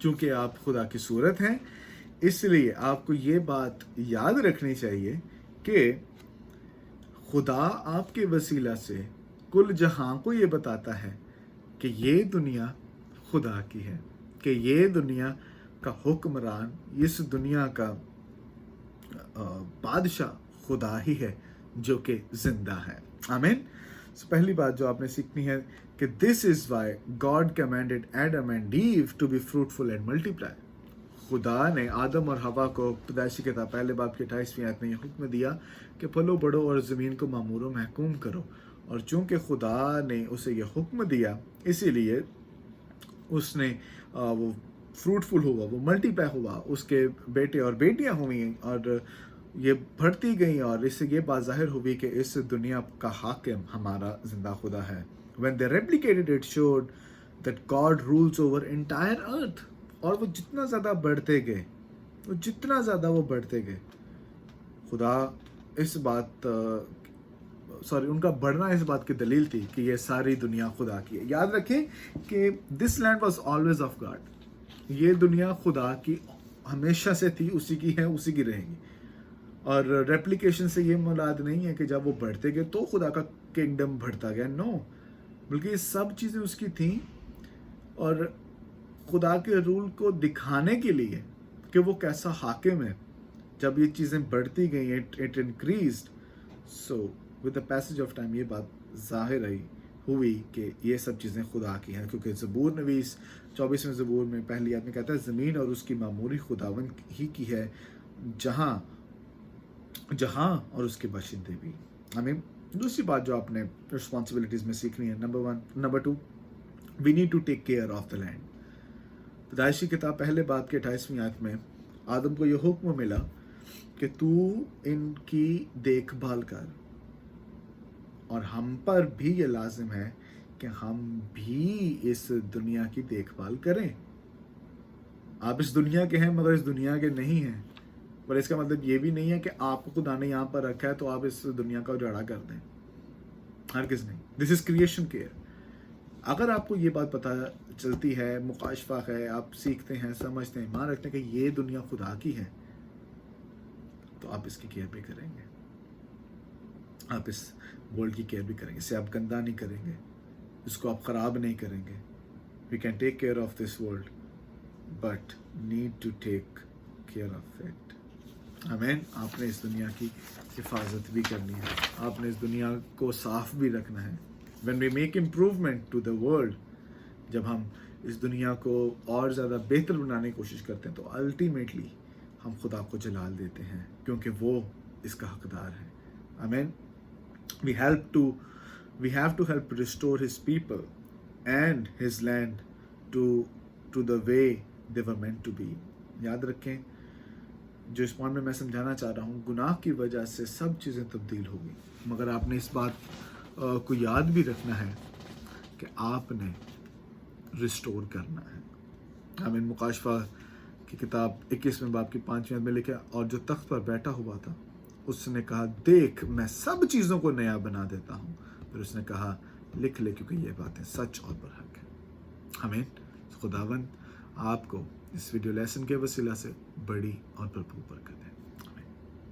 चूँकि आप खुदा की सूरत हैं, इसलिए आपको ये बात याद रखनी चाहिए कि खुदा आपके वसीला से कुल जहां को ये बताता है कि ये दुनिया खुदा की है, कि ये दुनिया का हुक्मरान, इस दुनिया का बादशाह खुदा ही है जो कि जिंदा है। आमीन। पहली बात जो आपने सीखनी है कि this is why God commanded Adam and Eve to be fruitful and multiply. खुदा ने आदम और हवा को पैदाइशी किताब पहले बाब की 28वीं आयत में यह हुक्म दिया कि फलो बढ़ो और ज़मीन को मामूर व महकूम करो। और चूंकि खुदा ने उसे यह हुक्म दिया, इसीलिए उसने वो फ्रूटफुल हुआ, वो मल्टीप्लाई हुआ, उसके बेटे और बेटियां हुई और ये बढ़ती गई, और इससे ये बात जाहिर हुई कि इस दुनिया का हाकिम हमारा जिंदा खुदा है। When they replicated it showed that God rules over entire earth। और वो जितना ज़्यादा बढ़ते गए, वो बढ़ते गए, खुदा इस बात उनका बढ़ना इस बात की दलील थी कि ये सारी दुनिया खुदा की है। याद रखें कि this land was always of God. ये दुनिया खुदा की हमेशा से थी, उसी की है, उसी की रहेगी। और रेप्लिकेशन से ये मुराद नहीं है कि जब वो बढ़ते गए तो खुदा का किंगडम बढ़ता गया, नो, बल्कि ये सब चीज़ें उसकी थी, और खुदा के रूल को दिखाने के लिए कि वो कैसा हाकिम है, जब ये चीज़ें बढ़ती गई, it increased. So with the passage of time ये बात जाहिर हुई कि ये सब चीज़ें खुदा की हैं, क्योंकि ज़बूर नवीस 24वें ज़बूर में पहली आयत में कहता है ज़मीन और उसकी मामूरी खुदावन ही की है, जहाँ और उसके बाशिंदे भी। हमें दूसरी बात जो आपने रिस्पॉन्सिबिलिटीज़ में सीखनी है, number 2, we need to take care of the land. पैदाइशी किताब पहले बाब के 28वीं आयत में आदम को यह हुक्म मिला कि तू इनकी देखभाल कर, और हम पर भी ये लाजिम है कि हम भी इस दुनिया की देखभाल करें। आप इस दुनिया के हैं मगर इस दुनिया के नहीं हैं, पर इसका मतलब ये भी नहीं है कि आपको खुदा ने यहाँ पर रखा है तो आप इस दुनिया का उजाड़ा कर दें। हरगिज़ नहीं। This is creation care. अगर आपको ये बात पता चलती है, मुकाशफा है, आप सीखते हैं, समझते हैं, मान रखते हैं कि ये दुनिया खुदा की है, तो आप इसकी केयर भी करेंगे, आप इस वर्ल्ड की केयर भी करेंगे। इसे आप गंदा नहीं करेंगे, इसको आप ख़राब नहीं करेंगे। We can take care of this world but need to take care of it. आमीन। आपने इस दुनिया की हिफाजत भी करनी है, आपने इस दुनिया को साफ भी रखना है। When we make improvement to the world, जब हम इस दुनिया को और ज़्यादा बेहतर बनाने की कोशिश करते हैं तो अल्टीमेटली हम खुदा को जलाल देते हैं, क्योंकि वो इसका हकदार है। आमीन। We have to help restore his people and his land to the way they were meant to be। याद रखें, जो इस पॉइंट में मैं समझाना चाह रहा हूँ, गुनाह की वजह से सब चीज़ें तब्दील हो गई, मगर आपने इस बात को याद भी रखना है कि आपने रिस्टोर करना है। आमीन। मुकाशफा की किताब 21वें बाब की 5वीं आयत में लिखा, और जो तख्त पर बैठा हुआ था उसने कहा, देख मैं सब चीज़ों को नया बना देता हूँ। फिर उसने कहा, लिख ले, क्योंकि ये बातें सच और बरहक है। आमीन। खुदावंद आपको इस वीडियो लेसन के वसीला से बड़ी और भरपूर बरकत है।